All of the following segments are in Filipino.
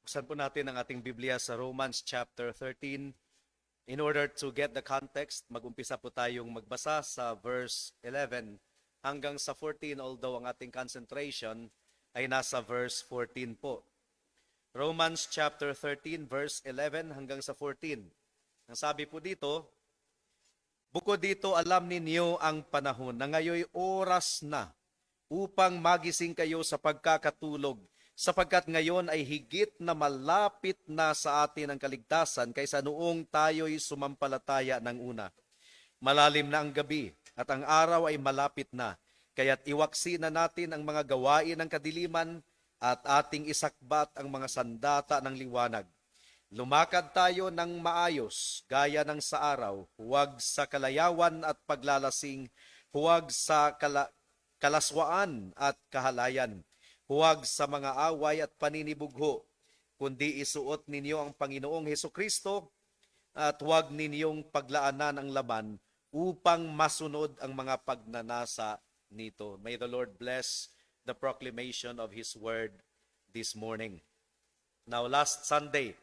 Buksan po natin ang ating Biblia sa Romans chapter 13. In order to get the context, mag-umpisa po tayong magbasa sa verse 11 hanggang sa 14, although ang ating concentration ay nasa verse 14 po. Romans chapter 13 verse 11 hanggang sa 14. Ang sabi po dito, bukod dito alam ninyo ang panahon na ngayoy oras na upang magising kayo sa pagkakatulog, sapagkat ngayon ay higit na malapit na sa atin ang kaligtasan kaysa noong tayo'y sumampalataya ng una. Malalim na ang gabi at ang araw ay malapit na, kaya't iwaksi na natin ang mga gawain ng kadiliman at ating isakbat ang mga sandata ng liwanag. Lumakad tayo ng maayos, gaya ng sa araw, huwag sa kalayawan at paglalasing, huwag sa kalaswaan at kahalayan, huwag sa mga away at paninibugho, kundi isuot ninyo ang Panginoong Hesukristo at huwag ninyong paglaanan ang laman upang masunod ang mga pagnanasa nito. May the Lord bless the proclamation of His word this morning. Now, last Sunday,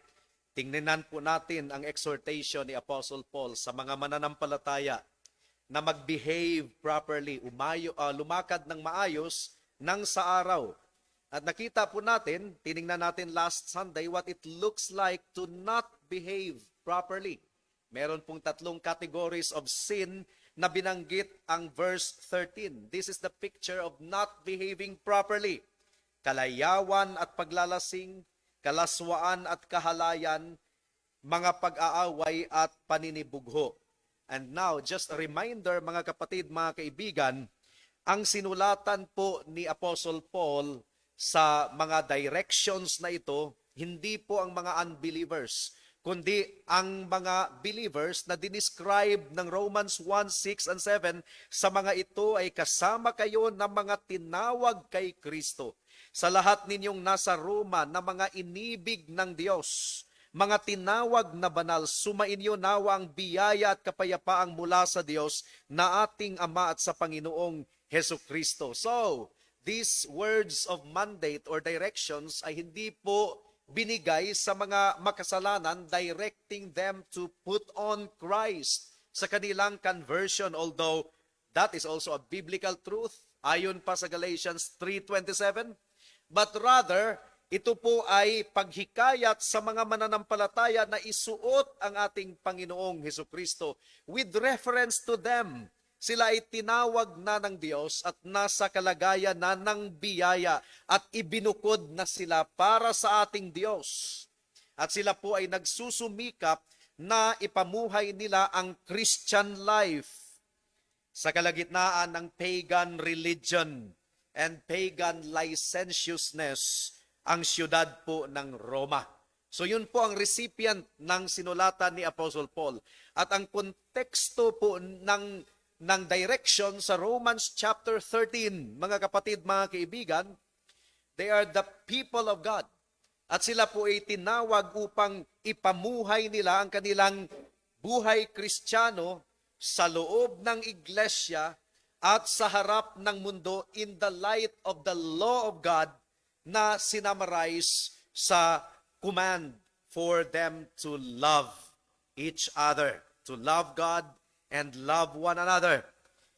tingnan po natin ang exhortation ni Apostle Paul sa mga mananampalataya na mag-behave properly, lumakad ng maayos nang sa araw. At nakita po natin, tiningnan natin last Sunday, what it looks like to not behave properly. Meron pong tatlong categories of sin na binanggit ang verse 13. This is the picture of not behaving properly. Kalayawan at paglalasing, kalaswaan at kahalayan, mga pag-aaway at paninibugho. And now, just a reminder mga kapatid, mga kaibigan, ang sinulatan po ni Apostle Paul sa mga directions na ito, hindi po ang mga unbelievers, kundi ang mga believers na dinescribe ng Romans 1, 6, and 7, sa mga ito ay kasama kayo ng mga tinawag kay Kristo. Sa lahat ninyong nasa Roma na mga inibig ng Diyos, mga tinawag na banal, sumainyo nawa ang biyaya at kapayapaang mula sa Diyos na ating Ama at sa Panginoong Hesukristo. So, these words of mandate or directions ay hindi po binigay sa mga makasalanan, directing them to put on Christ sa kanilang conversion, although that is also a biblical truth ayon pa sa Galatians 3:27. But rather, ito po ay paghikayat sa mga mananampalataya na isuot ang ating Panginoong Hesukristo with reference to them. Sila ay tinawag na ng Diyos at nasa kalagayan na ng biyaya at ibinukod na sila para sa ating Diyos. At sila po ay nagsusumikap na ipamuhay nila ang Christian life sa kalagitnaan ng pagan religion and pagan licentiousness ang siyudad po ng Roma. So yun po ang recipient ng sinulatan ni Apostle Paul. At ang konteksto po ng direction sa Romans chapter 13, mga kapatid, mga kaibigan, they are the people of God. At sila po ay tinawag upang ipamuhay nila ang kanilang buhay Kristiyano sa loob ng iglesia at sa harap ng mundo in the light of the law of God na sinamarize sa command for them to love each other, to love God and love one another.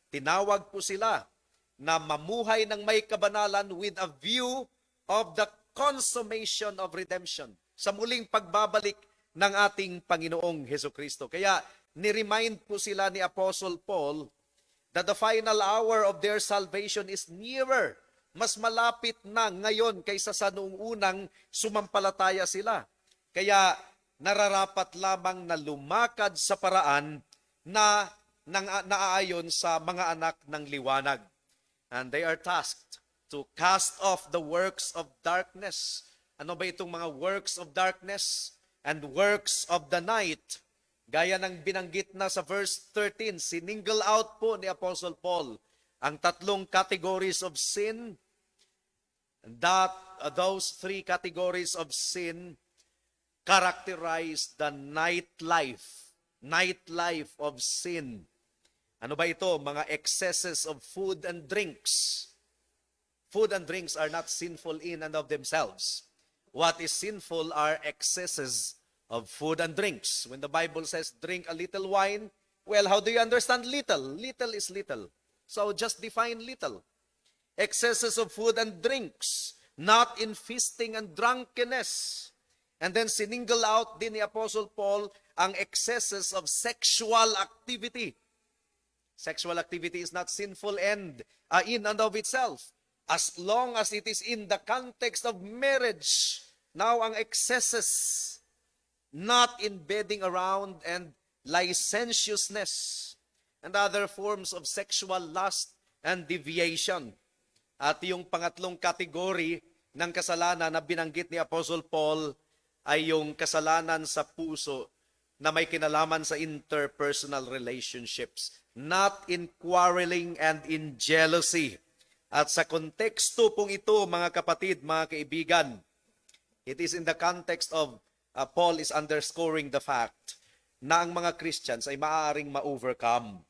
Tinawag po sila na mamuhay ng may kabanalan with a view of the consummation of redemption, sa muling pagbabalik ng ating Panginoong Hesukristo. Kaya ni-remind po sila ni Apostle Paul that the final hour of their salvation is nearer. Mas malapit na ngayon kaysa sa noong unang sumampalataya sila. Kaya nararapat lamang na lumakad sa paraan na naaayon sa mga anak ng liwanag. And they are tasked to cast off the works of darkness. Ano ba itong mga works of darkness and works of the night? Gaya ng binanggit na sa verse 13, siningle out po ni Apostle Paul ang tatlong categories of sin. That those three categories of sin characterize the nightlife of sin. Ano ba ito? Mga excesses of food and drinks. Food and drinks are not sinful in and of themselves. What is sinful are excesses of food and drinks. When the Bible says drink a little wine, well, how do you understand little? Little is little. So just define little. Excesses of food and drinks, not in feasting and drunkenness. And then siningle out din ni Apostle Paul ang excesses of sexual activity. Sexual activity is not sinful in and of itself, as long as it is in the context of marriage. Now, ang excesses, not in bedding around and licentiousness and other forms of sexual lust and deviation. At yung pangatlong kategory ng kasalanan na binanggit ni Apostle Paul ay yung kasalanan sa puso na may kinalaman sa interpersonal relationships, not in quarreling and in jealousy. At sa konteksto pong ito, mga kapatid, mga kaibigan, it is in the context of Paul is underscoring the fact na ang mga Christians ay maaaring ma-overcome.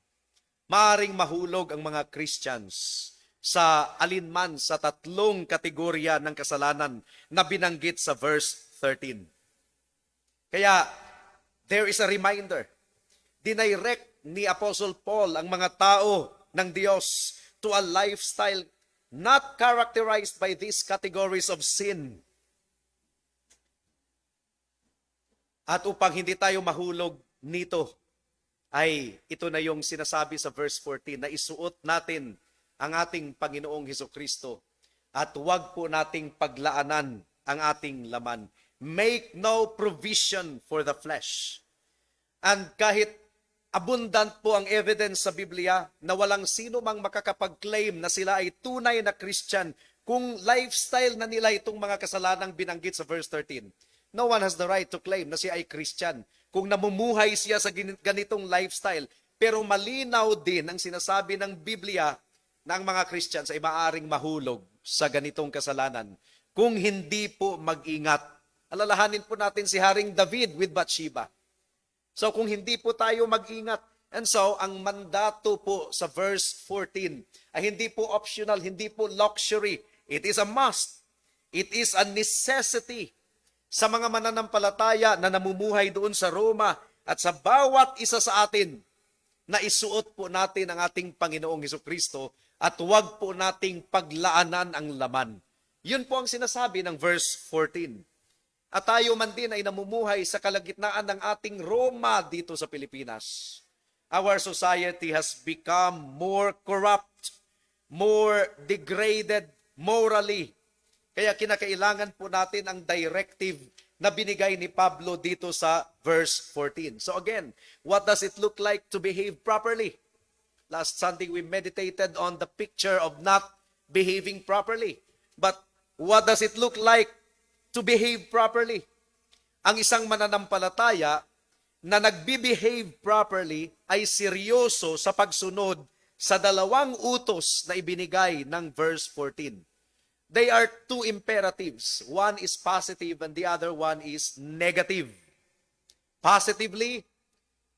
Maaaring mahulog ang mga Christians sa alinman sa tatlong kategorya ng kasalanan na binanggit sa verse 13. Kaya, there is a reminder. Dinirect ni Apostle Paul ang mga tao ng Diyos to a lifestyle not characterized by these categories of sin. At upang hindi tayo mahulog nito, ay ito na yung sinasabi sa verse 14 na isuot natin ang ating Panginoong Hesukristo at huwag po nating paglaanan ang ating laman. Make no provision for the flesh. And kahit abundant po ang evidence sa Biblia na walang sino mang makakapag-claim na sila ay tunay na Christian kung lifestyle na nila itong mga kasalanang binanggit sa verse 13. No one has the right to claim na siya ay Christian kung namumuhay siya sa ganitong lifestyle. Pero malinaw din ang sinasabi ng Biblia na ang mga Christians ay maaaring mahulog sa ganitong kasalanan kung hindi po mag-ingat. Alalahanin po natin si Haring David with Bathsheba. So kung hindi po tayo mag-ingat, and so ang mandato po sa verse 14 ay hindi po optional, hindi po luxury. It is a must. It is a necessity sa mga mananampalataya na namumuhay doon sa Roma at sa bawat isa sa atin na isuot po natin ang ating Panginoong Hesukristo at huwag po nating paglaanan ang laman. Yun po ang sinasabi ng verse 14. At tayo man din ay namumuhay sa kalagitnaan ng ating Roma dito sa Pilipinas. Our society has become more corrupt, more degraded morally. Kaya kinakailangan po natin ang directive na binigay ni Pablo dito sa verse 14. So again, what does it look like to behave properly? Last Sunday, we meditated on the picture of not behaving properly. But what does it look like to behave properly? Ang isang mananampalataya na nagbe-behave properly ay seryoso sa pagsunod sa dalawang utos na ibinigay ng verse 14. They are two imperatives. One is positive and the other one is negative. Positively,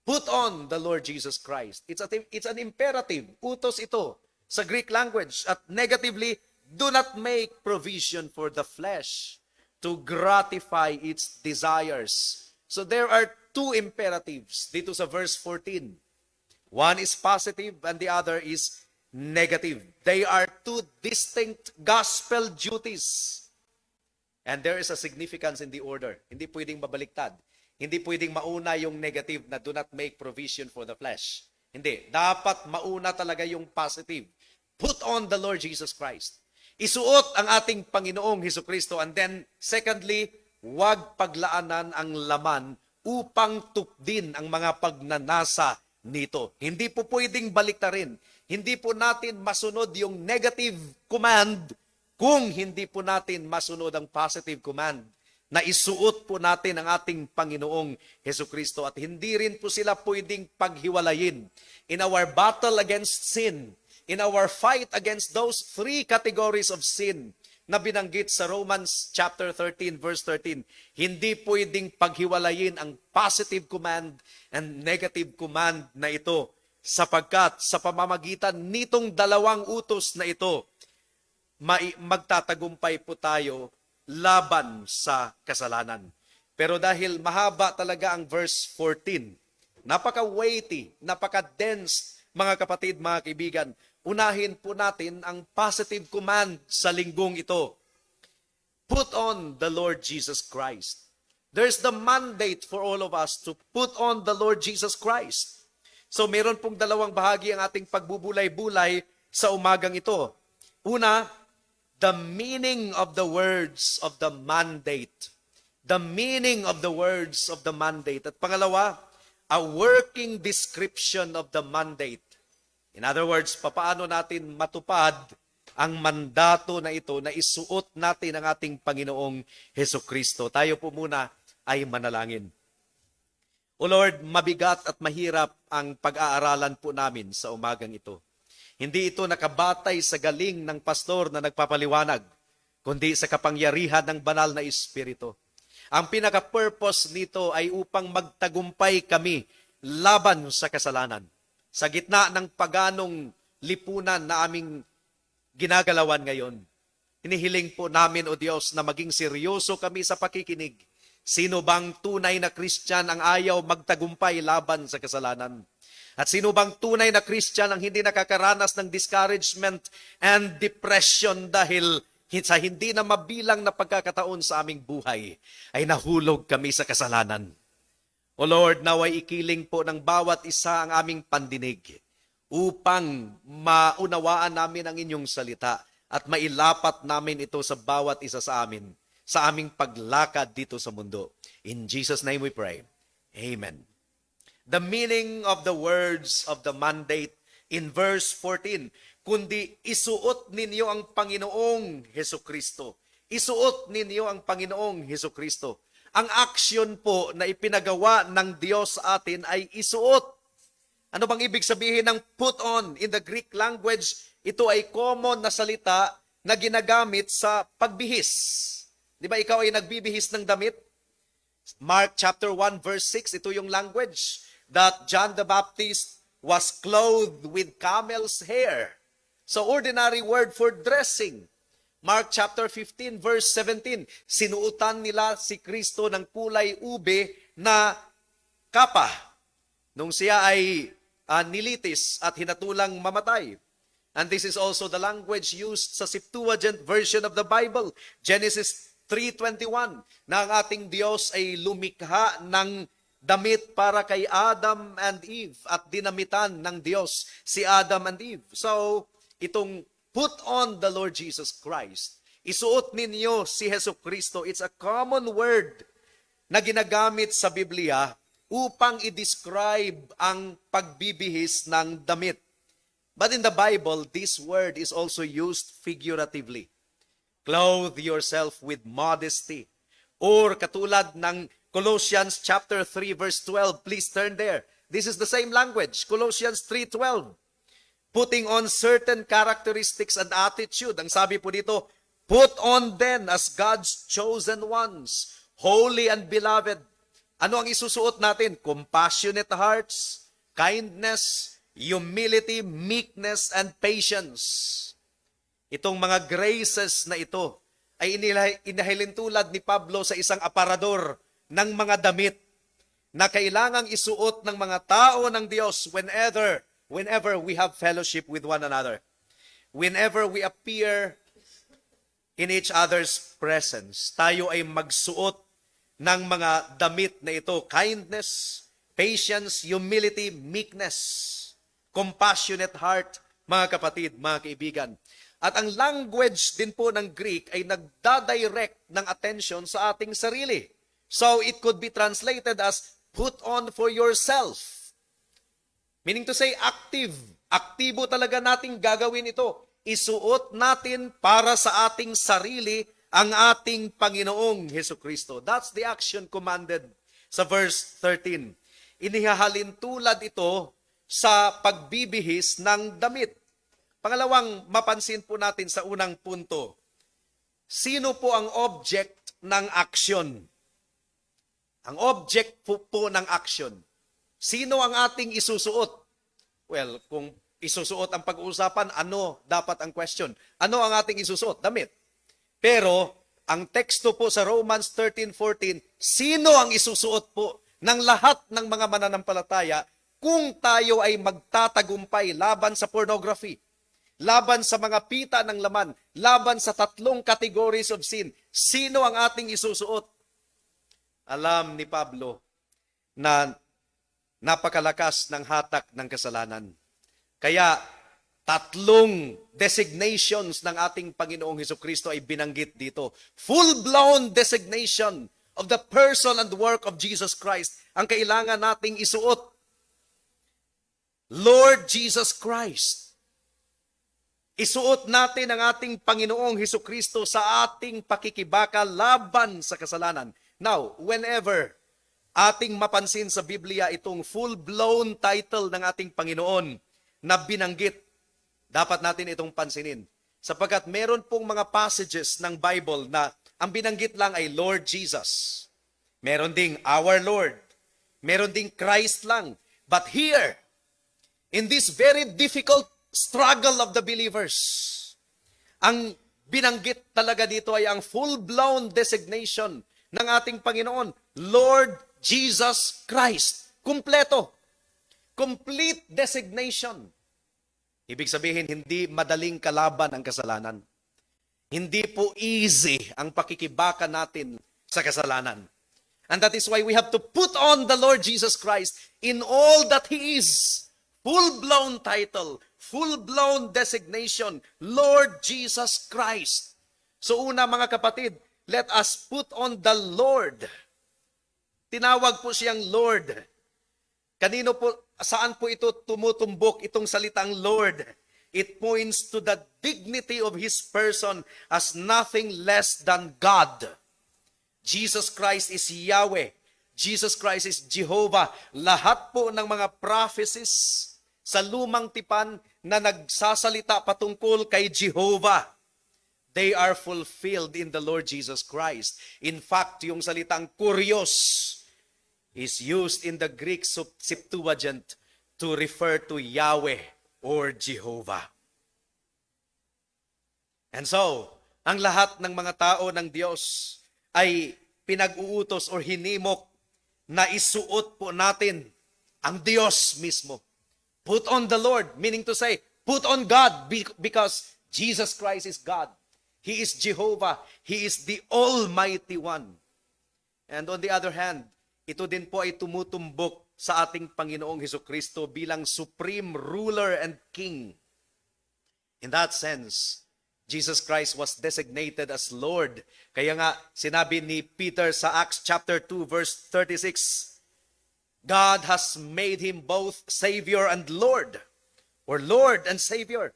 put on the Lord Jesus Christ. It's an imperative. Utos ito sa Greek language. At negatively, do not make provision for the flesh to gratify its desires. So there are two imperatives dito sa verse 14. One is positive and the other is negative. They are two distinct gospel duties. And there is a significance in the order. Hindi pwedeng mabaliktad. Hindi pwedeng mauna yung negative na do not make provision for the flesh. Hindi. Dapat mauna talaga yung positive. Put on the Lord Jesus Christ. Isuot ang ating Panginoong Hesukristo. And then, secondly, huwag paglaanan ang laman upang tupdin ang mga pagnanasa nito. Hindi po pwedeng baliktarin. Hindi po natin masunod yung negative command kung hindi po natin masunod ang positive command na isuot po natin ang ating Panginoong Hesukristo. At hindi rin po sila pwedeng paghiwalayin. In our battle against sin, in our fight against those three categories of sin na binanggit sa Romans chapter 13, verse 13, hindi pwedeng paghiwalayin ang positive command and negative command na ito sapagkat sa pamamagitan nitong dalawang utos na ito, magtatagumpay po tayo laban sa kasalanan. Pero dahil mahaba talaga ang verse 14, napaka-weighty, napaka-dense, mga kapatid, mga kaibigan, unahin po natin ang positive command sa linggong ito. Put on the Lord Jesus Christ. There's the mandate for all of us to put on the Lord Jesus Christ. So meron pong dalawang bahagi ang ating pagbubulay-bulay sa umagang ito. Una, the meaning of the words of the mandate. The meaning of the words of the mandate. At pangalawa, a working description of the mandate. In other words, papaano natin matupad ang mandato na ito na isuot natin ang ating Panginoong Hesukristo. Tayo po muna ay manalangin. O Lord, mabigat at mahirap ang pag-aaralan po namin sa umagang ito. Hindi ito nakabatay sa galing ng pastor na nagpapaliwanag, kundi sa kapangyarihan ng banal na Espiritu. Ang pinaka-purpose nito ay upang magtagumpay kami laban sa kasalanan. Sa gitna ng paganong lipunan na aming ginagalawan ngayon, hinihiling po namin, O Diyos, na maging seryoso kami sa pakikinig. Sino bang tunay na Christian ang ayaw magtagumpay laban sa kasalanan? At sino bang tunay na Christian ang hindi nakakaranas ng discouragement and depression dahil sa hindi na mabilang na pagkakataon sa aming buhay ay nahulog kami sa kasalanan? O Lord, naway ikiling po ng bawat isa ang aming pandinig upang maunawaan namin ang inyong salita at mailapat namin ito sa bawat isa sa amin, sa aming paglakad dito sa mundo. In Jesus' name we pray. Amen. The meaning of the words of the mandate in verse 14, kundi isuot ninyo ang Panginoong Hesukristo. Isuot ninyo ang Panginoong Hesukristo. Ang action po na ipinagawa ng Diyos sa atin ay isuot. Ano bang ibig sabihin ng put on? In the Greek language, ito ay common na salita na ginagamit sa pagbihis. Di ba ikaw ay nagbibihis ng damit? Mark chapter 1 verse 6, ito yung language that John the Baptist was clothed with camel's hair. So ordinary word for dressing. Mark chapter 15 verse 17, sinuutan nila si Kristo ng kulay ube na kapa nung siya ay nilitis at hinatulang mamatay. And this is also the language used sa Septuagint version of the Bible, Genesis 3:21, na ang ating Diyos ay lumikha ng damit para kay Adam and Eve at dinamitan ng Diyos si Adam and Eve. So, itong put on the Lord Jesus Christ, isuot ninyo si Hesukristo, it's a common word na ginagamit sa Biblia upang i-describe ang pagbibihis ng damit. But in the Bible, this word is also used figuratively. Clothe yourself with modesty. Or katulad ng Colossians chapter 3 verse 12, please turn there. This is the same language, Colossians 3:12. Putting on certain characteristics and attitude. Ang sabi po dito, put on then as God's chosen ones, holy and beloved. Ano ang isusuot natin? Compassionate hearts, kindness, humility, meekness, and patience. Itong mga graces na ito ay inahilintulad ni Pablo sa isang aparador ng mga damit na kailangang isuot ng mga tao ng Diyos whenever we have fellowship with one another. Whenever we appear in each other's presence, tayo ay magsuot ng mga damit na ito, kindness, patience, humility, meekness, compassionate heart, mga kapatid, mga kaibigan. At ang language din po ng Greek ay nagdadirect ng attention sa ating sarili. So it could be translated as put on for yourself. Meaning to say active. Aktibo talaga nating gagawin ito. Isuot natin para sa ating sarili ang ating Panginoong Hesukristo. That's the action commanded sa verse 13. Inihahalin tulad ito sa pagbibihis ng damit. Pangalawang mapansin po natin sa unang punto, sino po ang object ng action? Ang object po ng action. Sino ang ating isusuot? Well, kung isusuot ang pag-uusapan, ano dapat ang question? Ano ang ating isusuot? Damit. Pero, ang teksto po sa Romans 13:14, sino ang isusuot po ng lahat ng mga mananampalataya kung tayo ay magtatagumpay laban sa pornography, laban sa mga pita ng laman, laban sa tatlong categories of sin? Sino ang ating isusuot? Alam ni Pablo na napakalakas ng hatak ng kasalanan. Kaya tatlong designations ng ating Panginoong Hesukristo ay binanggit dito. Full-blown designation of the person and work of Jesus Christ ang kailangan nating isuot. Lord Jesus Christ. Isuot natin ang ating Panginoong Hesukristo sa ating pakikibaka laban sa kasalanan. Now, whenever ating mapansin sa Biblia itong full-blown title ng ating Panginoon na binanggit, dapat natin itong pansinin. Sapagkat meron pong mga passages ng Bible na ang binanggit lang ay Lord Jesus. Meron ding our Lord. Meron ding Christ lang. But here, in this very difficult struggle of the believers, ang binanggit talaga dito ay ang full-blown designation ng ating Panginoon, Lord Jesus Christ. Kumpleto. Complete designation. Ibig sabihin, hindi madaling kalaban ang kasalanan. Hindi po easy ang pakikibaka natin sa kasalanan. And that is why we have to put on the Lord Jesus Christ in all that He is. Full-blown title, full-blown designation, Lord Jesus Christ. So una mga kapatid, let us put on the Lord. Tinawag po siyang Lord. Kanino po, saan po ito tumutumbok itong salitang Lord? It points to the dignity of His person as nothing less than God. Jesus Christ is Yahweh. Jesus Christ is Jehovah. Lahat po ng mga prophecies sa lumang tipan na nagsasalita patungkol kay Jehovah, they are fulfilled in the Lord Jesus Christ. In fact, yung salitang kurios is used in the Greek Septuagint to refer to Yahweh or Jehovah. And so, ang lahat ng mga tao ng Diyos ay pinag-uutos or hinimok na isuot po natin ang Diyos mismo. Put on the Lord, meaning to say, put on God because Jesus Christ is God. He is Jehovah. He is the Almighty One. And on the other hand, ito din po ay tumutumbok sa ating Panginoong Hesukristo bilang supreme ruler and king. In that sense, Jesus Christ was designated as Lord. Kaya nga, sinabi ni Peter sa Acts chapter 2 verse 36, God has made Him both Savior and Lord, or Lord and Savior.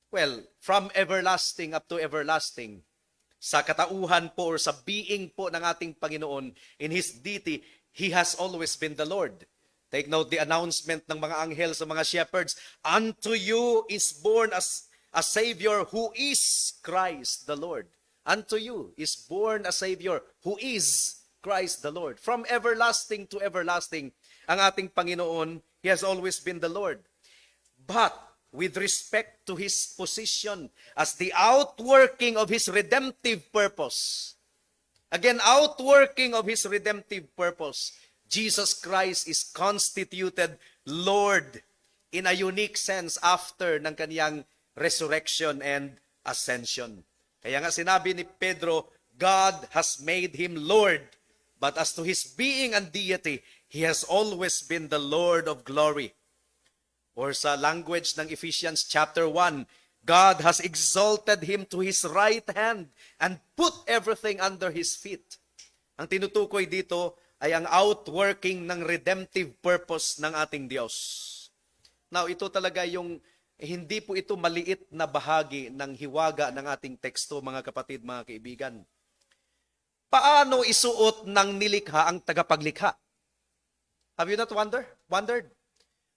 Well, from everlasting up to everlasting, sa katauhan po or sa being po ng ating Panginoon, in His deity, He has always been the Lord. Take note the announcement ng mga anghel sa mga shepherds, unto you is born as a Savior who is Christ the Lord. Unto you is born a Savior who is Christ the Lord. From everlasting to everlasting, ang ating Panginoon, He has always been the Lord. But with respect to His position as the outworking of His redemptive purpose. Again, outworking of His redemptive purpose, Jesus Christ is constituted Lord in a unique sense after ng kaniyang resurrection and ascension. Kaya nga sinabi ni Pedro, God has made Him Lord, but as to His being and deity, He has always been the Lord of glory. Or sa language ng Ephesians chapter 1, God has exalted Him to His right hand and put everything under His feet. Ang tinutukoy dito ay ang outworking ng redemptive purpose ng ating Diyos. Now, ito talaga yung, hindi po ito maliit na bahagi ng hiwaga ng ating teksto, mga kapatid, mga kaibigan. Paano isuot ng nilikha ang tagapaglikha? Have you not wondered?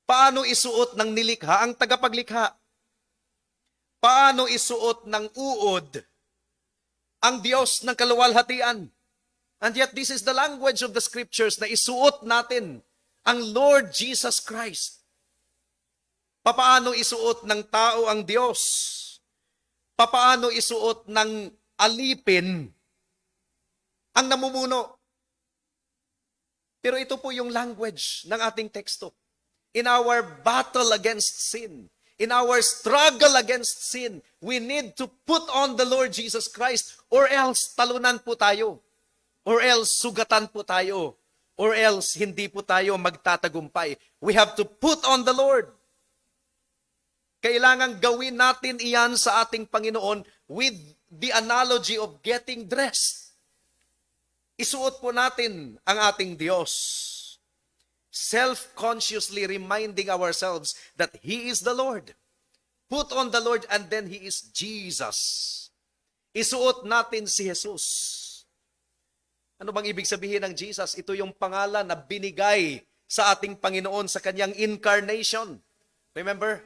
Paano isuot ng nilikha ang tagapaglikha? Paano isuot ng uod ang Diyos ng kaluwalhatian? And yet this is the language of the scriptures na isuot natin ang Lord Jesus Christ. Papaano isuot ng tao ang Diyos? Papaano isuot ng alipin ang namumuno. Pero ito po yung language ng ating teksto. In our battle against sin, in our struggle against sin, we need to put on the Lord Jesus Christ, or else talunan po tayo, or else sugatan po tayo, or else hindi po tayo magtatagumpay. We have to put on the Lord. Kailangan gawin natin iyan sa ating Panginoon with the analogy of getting dressed. Isuot po natin ang ating Diyos. Self-consciously reminding ourselves that He is the Lord. Put on the Lord and then He is Jesus. Isuot natin si Jesus. Ano bang ibig sabihin ng Jesus? Ito yung pangalan na binigay sa ating Panginoon sa kanyang incarnation. Remember?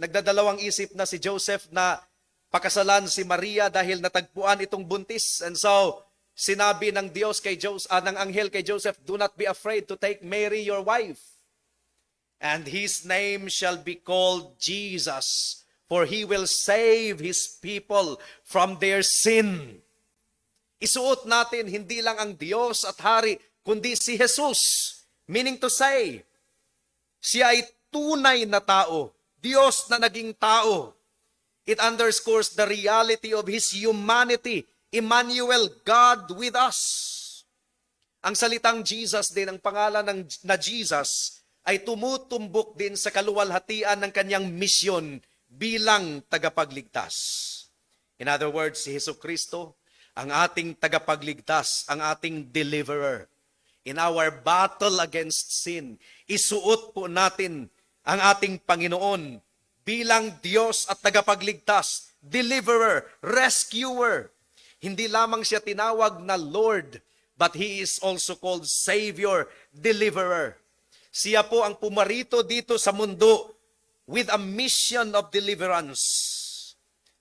Nagdadalawang isip na si Joseph na pakasalan si Maria dahil natagpuan itong buntis. And so, sinabi ng Diyos kay ng anghel kay Joseph, "Do not be afraid to take Mary your wife. And his name shall be called Jesus, for he will save his people from their sin." Isuot natin hindi lang ang Diyos at Hari, kundi si Jesus. Meaning to say, siya ay tunay na tao, Diyos na naging tao. It underscores the reality of His humanity. Emmanuel, God with us. Ang salitang Jesus din, ang pangalan na Jesus, ay tumutumbok din sa kaluwalhatian ng kanyang misyon bilang tagapagligtas. In other words, si Jesucristo, ang ating tagapagligtas, ang ating deliverer. In our battle against sin, isuot po natin ang ating Panginoon bilang Diyos at tagapagligtas, deliverer, rescuer. Hindi lamang siya tinawag na Lord, but He is also called Savior, Deliverer. Siya po ang pumarito dito sa mundo with a mission of deliverance.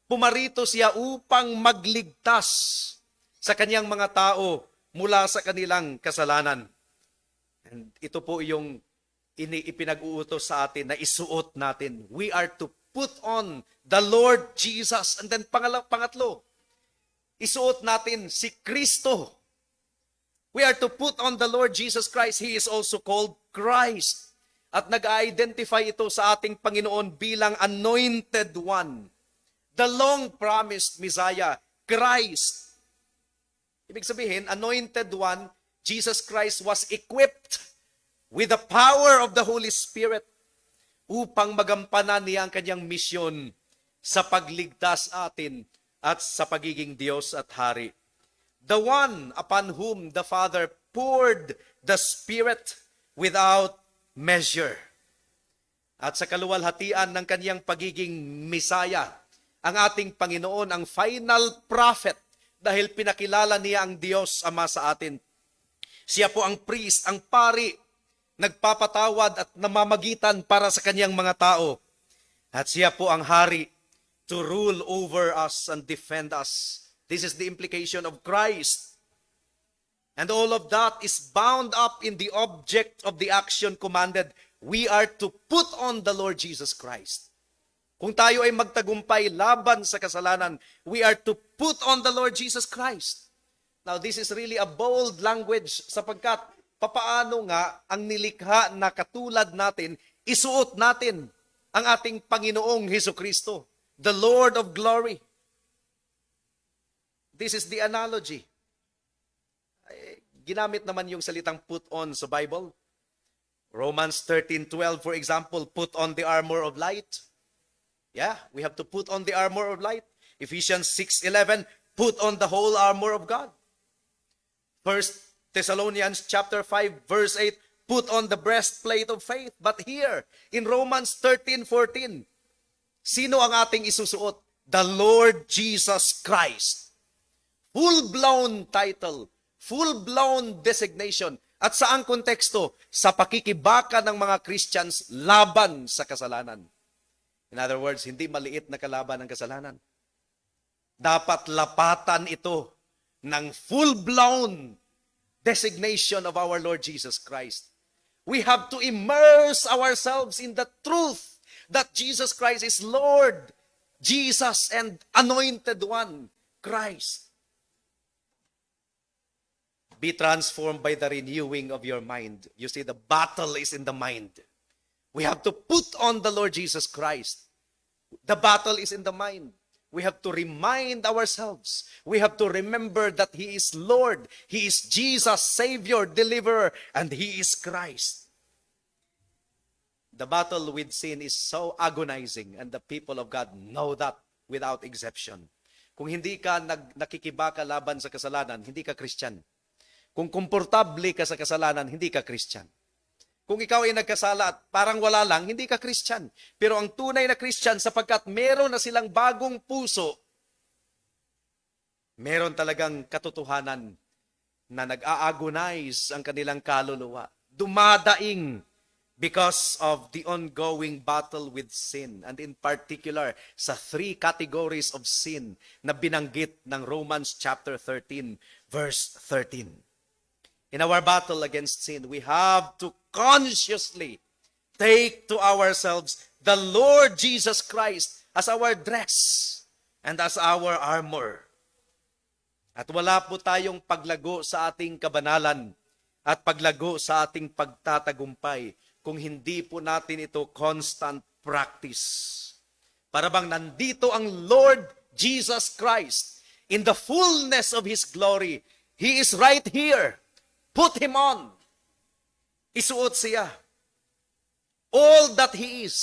Pumarito siya upang magligtas sa kanyang mga tao mula sa kanilang kasalanan. And ito po yung ipinag-uutos sa atin na isuot natin. We are to put on the Lord Jesus. And then pangatlo, isuot natin si Kristo. We are to put on the Lord Jesus Christ. He is also called Christ. At nag-identify ito sa ating Panginoon bilang anointed one. The long-promised Messiah, Christ. Ibig sabihin, anointed one, Jesus Christ was equipped with the power of the Holy Spirit upang magampanan niya ang kanyang misyon sa pagligtas atin at sa pagiging Diyos at Hari. The one upon whom the Father poured the Spirit without measure. At sa kaluwalhatian ng kanyang pagiging Messiah, ang ating Panginoon, ang final prophet, dahil pinakilala niya ang Diyos Ama sa atin. Siya po ang priest, ang pari, nagpapatawad at namamagitan para sa kanyang mga tao. At siya po ang Hari to rule over us and defend us. This is the implication of Christ. And all of that is bound up in the object of the action commanded. We are to put on the Lord Jesus Christ. Kung tayo ay magtagumpay laban sa kasalanan, we are to put on the Lord Jesus Christ. Now, this is really a bold language sapagkat papaano nga ang nilikha na katulad natin, isuot natin ang ating Panginoong Hesukristo, the Lord of glory. This is the analogy. Ginamit naman yung salitang put on sa Bible. Romans 13:12, for example, put on the armor of light. Yeah, we have to put on the armor of light. Ephesians 6:11, put on the whole armor of God. 1 Thessalonians chapter 5, verse 8, put on the breastplate of faith. But here, in Romans 13:14, sino ang ating isusuot? The Lord Jesus Christ. Full-blown title, full-blown designation. At saang konteksto? Sa pakikibaka ng mga Christians laban sa kasalanan. In other words, hindi maliit na kalaban ng kasalanan. Dapat lapatan ito ng full-blown designation of our Lord Jesus Christ. We have to immerse ourselves in the truth that Jesus Christ is Lord, Jesus and anointed one, Christ. Be transformed by the renewing of your mind. You see, the battle is in the mind. We have to put on the Lord Jesus Christ. The battle is in the mind. We have to remind ourselves. We have to remember that He is Lord. He is Jesus, Savior, Deliverer, and He is Christ. The battle with sin is so agonizing, and the people of God know that without exception. Kung hindi ka nakikibaka laban sa kasalanan, hindi ka Christian. Kung komportable ka sa kasalanan, hindi ka Christian. Kung ikaw ay nagkasala at parang wala lang, hindi ka Christian. Pero ang tunay na Christian, sapagkat meron na silang bagong puso, meron talagang katotohanan na nag-aagonize ang kanilang kaluluwa. Dumadaing because of the ongoing battle with sin. And in particular, sa 3 categories of sin na binanggit ng Romans chapter 13, verse 13. In our battle against sin, we have to consciously take to ourselves the Lord Jesus Christ as our dress and as our armor. At wala po tayong paglago sa ating kabanalan at paglago sa ating pagtatagumpay kung hindi po natin ito constant practice. Para bang nandito ang Lord Jesus Christ in the fullness of His glory. He is right here. Put Him on. Isuot siya. All that He is.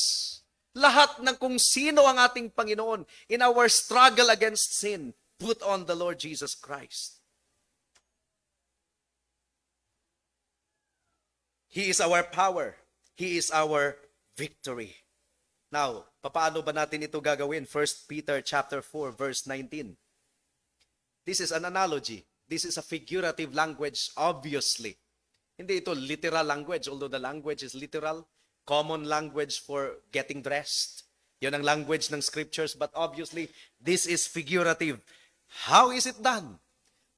Lahat ng kung sino ang ating Panginoon in our struggle against sin, put on the Lord Jesus Christ. He is our power. He is our victory. Now, paano ba natin ito gagawin? 1 Peter chapter 4 verse 19. This is an analogy. This is a figurative language, obviously. Hindi ito literal language, although the language is literal. Common language for getting dressed. Yun ang language ng scriptures, but obviously, this is figurative. How is it done?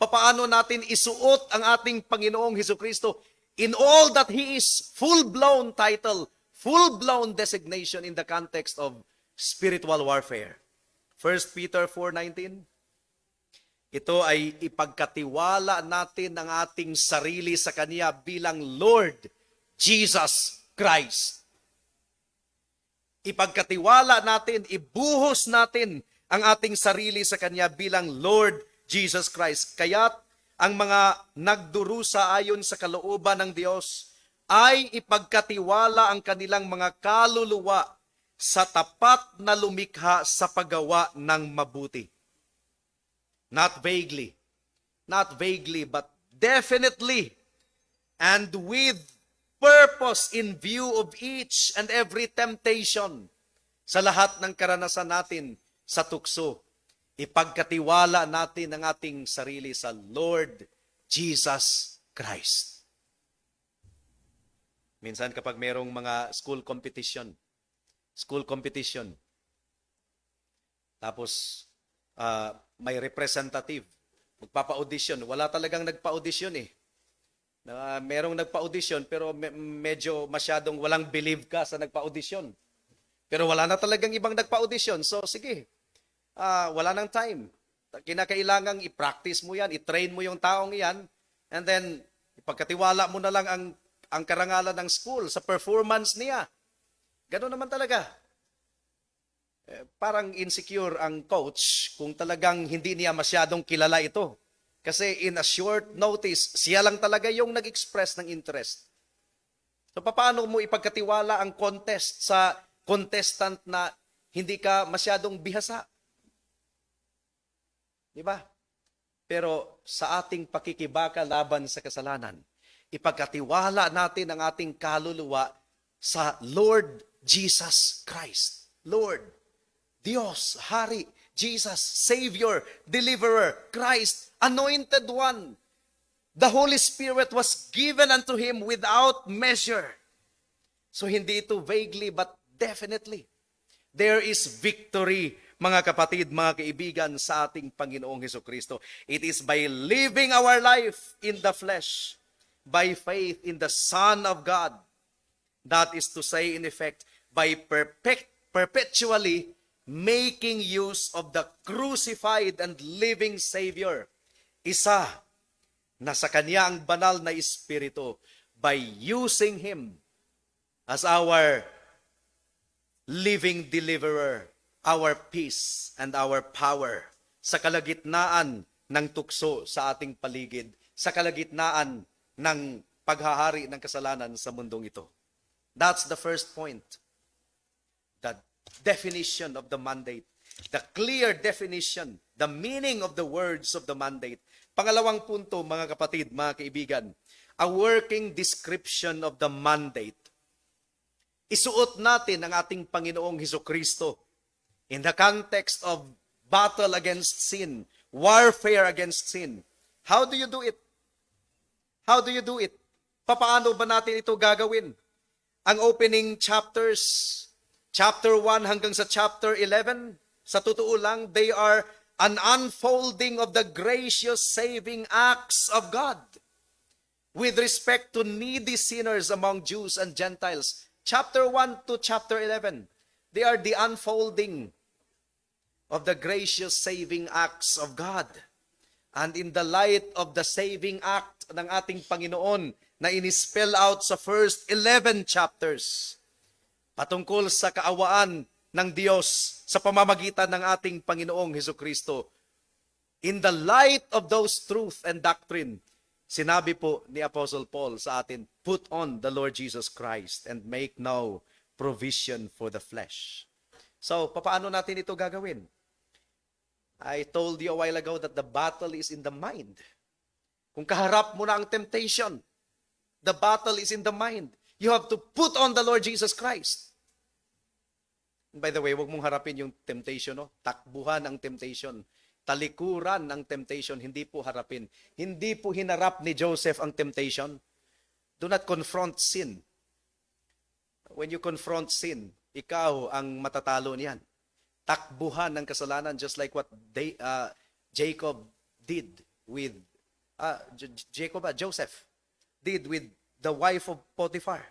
Paano natin isuot ang ating Panginoong Hesukristo in all that He is? Full-blown title, full-blown designation in the context of spiritual warfare. 1 Peter 4:19. Ito ay ipagkatiwala natin ang ating sarili sa Kanya bilang Lord Jesus Christ. Ipagkatiwala natin, ibuhos natin ang ating sarili sa Kanya bilang Lord Jesus Christ. Kaya't ang mga nagdurusa ayon sa kalooban ng Diyos ay ipagkatiwala ang kanilang mga kaluluwa sa tapat na lumikha sa paggawa ng mabuti. Not vaguely, but definitely, and with purpose in view of each and every temptation. Sa lahat ng karanasan natin sa tukso, ipagkatiwala natin ang ating sarili sa Lord Jesus Christ. Minsan kapag merong mga school competition, tapos may representative, magpapa-audition. Wala talagang nagpa-audition eh. Merong nagpa-audition pero medyo masyadong walang believe ka sa nagpa-audition. Pero wala na talagang ibang nagpa-audition. So sige, wala nang time. Kinakailangang i-practice mo yan, i-train mo yung taong yan, and then ipagkatiwala mo na lang ang karangalan ng school sa performance niya. Gano'n naman talaga. Parang insecure ang coach kung talagang hindi niya masyadong kilala ito. Kasi in a short notice, siya lang talaga yung nag-express ng interest. So paano mo ipagkatiwala ang contest sa contestant na hindi ka masyadong bihasa? Diba? Pero sa ating pakikibaka laban sa kasalanan, ipagkatiwala natin ang ating kaluluwa sa Lord Jesus Christ. Lord, Diyos, Hari, Jesus, Savior, Deliverer, Christ, Anointed One. The Holy Spirit was given unto Him without measure. So hindi ito vaguely but definitely. There is victory, mga kapatid, mga kaibigan, sa ating Panginoong Hesukristo. It is by living our life in the flesh, by faith in the Son of God. That is to say, in effect, by perpetually making use of the crucified and living Savior. Isa na sa Kanya ang banal na Espiritu by using Him as our living deliverer, our peace and our power sa kalagitnaan ng tukso sa ating paligid, sa kalagitnaan ng paghahari ng kasalanan sa mundong ito. That's the first point. The definition of the mandate. The clear definition, the meaning of the words of the mandate. Pangalawang punto, mga kapatid, mga kaibigan, a working description of the mandate. Isuot natin ang ating Panginoong Hesukristo in the context of battle against sin, warfare against sin. How do you do it? How do you do it? Papaano ba natin ito gagawin? Ang opening chapters, chapter 1 hanggang sa chapter 11, sa totoo lang, they are an unfolding of the gracious saving acts of God with respect to needy sinners among Jews and Gentiles. Chapter 1 to chapter 11, they are the unfolding of the gracious saving acts of God. And in the light of the saving act ng ating Panginoon na inispell out sa first 11 chapters, patungkol sa kaawaan ng Diyos sa pamamagitan ng ating Panginoong Hesukristo. In the light of those truth and doctrine, sinabi po ni Apostle Paul sa atin, put on the Lord Jesus Christ and make no provision for the flesh. So, paano natin ito gagawin? I told you a while ago that the battle is in the mind. Kung kaharap mo na ang temptation, the battle is in the mind. You have to put on the Lord Jesus Christ. By the way, huwag mong harapin yung temptation, no? Takbuhan ang temptation. Talikuran ang temptation, hindi po harapin. Hindi po hinarap ni Joseph ang temptation. Do not confront sin. When you confront sin, ikaw ang matatalo niyan. Takbuhan ng kasalanan just like what Jacob did with Joseph did with the wife of Potiphar.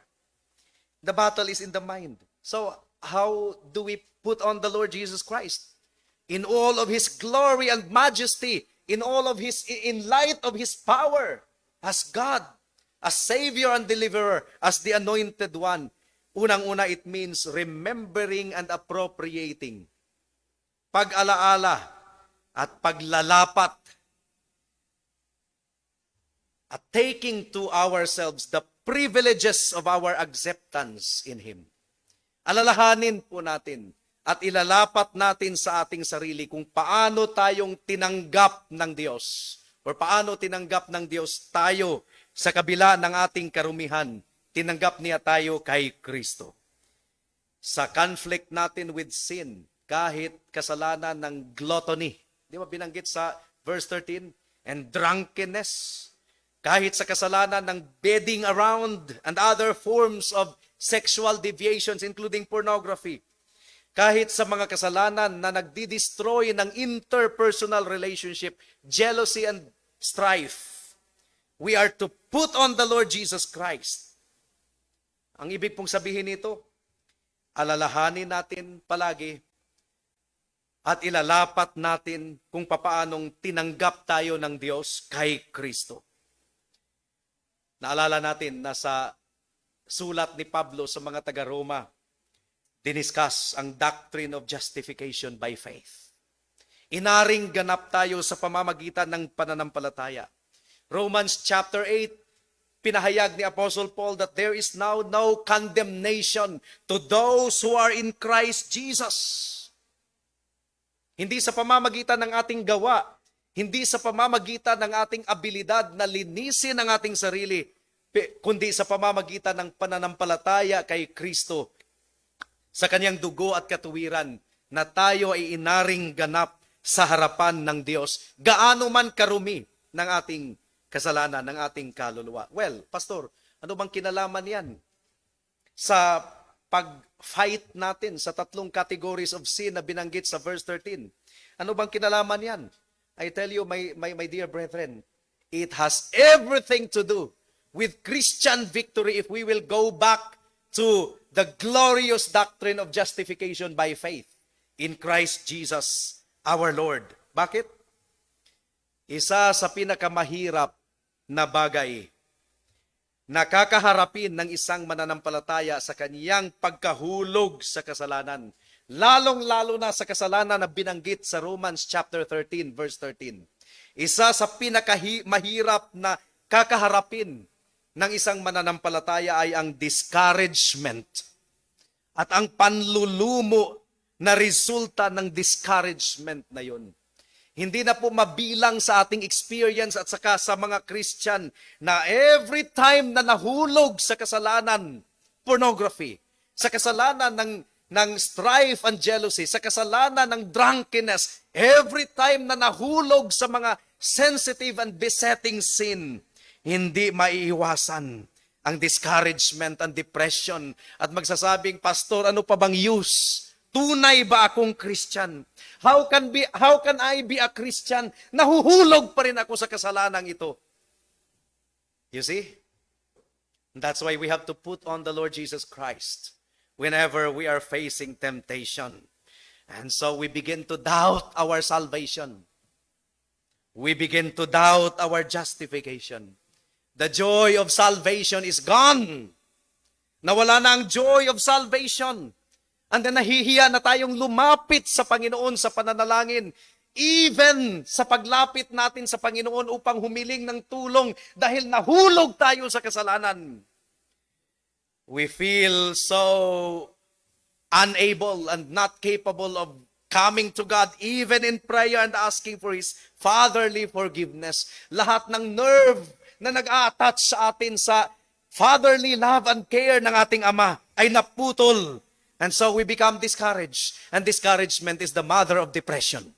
The battle is in the mind. So, how do we put on the Lord Jesus Christ? In all of His glory and majesty, in light of His power, as God, as Savior and Deliverer, as the Anointed One. Unang-una, it means remembering and appropriating. Pag-alaala at paglalapat at taking to ourselves the privileges of our acceptance in Him. Alalahanin po natin at ilalapat natin sa ating sarili kung paano tayong tinanggap ng Diyos or paano tinanggap ng Diyos tayo sa kabila ng ating karumihan. Tinanggap niya tayo kay Kristo. Sa conflict natin with sin, kahit kasalanan ng gluttony, di ba binanggit sa verse 13? And drunkenness, kahit sa kasalanan ng bedding around and other forms of sexual deviations including pornography, kahit sa mga kasalanan na nagdi-destroy ng interpersonal relationship, jealousy and strife, we are to put on the Lord Jesus Christ. Ang ibig pong sabihin nito, alalahanin natin palagi at ilalapat natin kung papaanong tinanggap tayo ng Diyos kay Kristo. Naalala natin na sa sulat ni Pablo sa mga taga-Roma, diniscuss ang doctrine of justification by faith. Inaring ganap tayo sa pamamagitan ng pananampalataya. Romans chapter 8, pinahayag ni Apostle Paul that there is now no condemnation to those who are in Christ Jesus. Hindi sa pamamagitan ng ating gawa, hindi sa pamamagitan ng ating abilidad na linisin ang ating sarili, kundi sa pamamagitan ng pananampalataya kay Kristo sa Kanyang dugo at katuwiran na tayo ay inaring ganap sa harapan ng Diyos, gaano man karumi ng ating kasalanan, ng ating kaluluwa. Well, Pastor, ano bang kinalaman yan sa pag-fight natin sa tatlong categories of sin na binanggit sa verse 13? Ano bang kinalaman yan? I tell you, my dear brethren, it has everything to do with Christian victory if we will go back to the glorious doctrine of justification by faith in Christ Jesus our Lord. Bakit? Isa sa pinakamahirap na bagay na kakaharapin ng isang mananampalataya sa kaniyang pagkahulog sa kasalanan. Lalong-lalo na sa kasalanan na binanggit sa Romans chapter 13, verse 13. Isa sa pinakamahirap na kakaharapin ng isang mananampalataya ay ang discouragement at ang panlulumo na resulta ng discouragement na yun. Hindi na po mabilang sa ating experience at saka sa mga Christian na every time na nahulog sa kasalanan, pornography, sa kasalanan ng strife and jealousy, sa kasalanan ng drunkenness, every time na nahulog sa mga sensitive and besetting sin, hindi maiiwasan ang discouragement and depression at magsasabing, Pastor, ano pa bang use? Tunay ba akong Christian? How can I be a Christian? Nahuhulog pa rin ako sa kasalanang ito. You see? That's why we have to put on the Lord Jesus Christ whenever we are facing temptation. And so we begin to doubt our salvation. We begin to doubt our justification. The joy of salvation is gone. Nawala na ang joy of salvation. And then nahihiya na tayong lumapit sa Panginoon sa pananalangin. Even sa paglapit natin sa Panginoon upang humiling ng tulong dahil nahulog tayo sa kasalanan. We feel so unable and not capable of coming to God even in prayer and asking for His fatherly forgiveness. Lahat ng nerve na nag-a-attach sa atin sa fatherly love and care ng ating Ama ay naputol. And so we become discouraged. And discouragement is the mother of depression.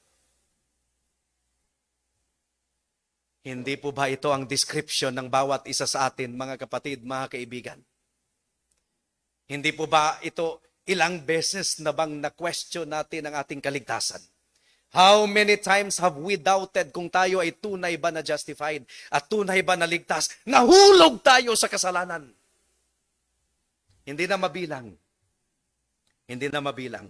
Hindi po ba ito ang description ng bawat isa sa atin, mga kapatid, mga kaibigan? Hindi po ba ito ilang beses na bang na-question natin ang ating kaligtasan? How many times have we doubted kung tayo ay tunay ba na justified at tunay ba na ligtas? Nahulog tayo sa kasalanan. Hindi na mabilang. Hindi na mabilang.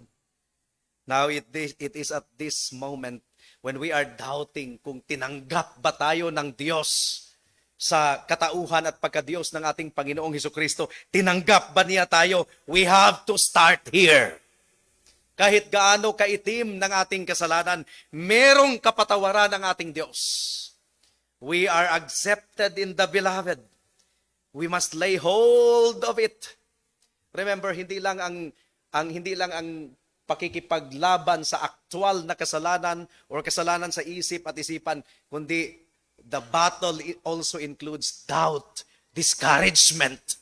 Now, it is at this moment when we are doubting kung tinanggap ba tayo ng Diyos sa katauhan at pagka-Diyos ng ating Panginoong Hesukristo. Tinanggap ba niya tayo? We have to start here. Kahit gaano kaitim ng ating kasalanan, merong kapatawaran ng ating Diyos. We are accepted in the Beloved. We must lay hold of it. Remember, hindi lang ang pakikipaglaban sa aktual na kasalanan or kasalanan sa isip at isipan, kundi the battle also includes doubt, discouragement.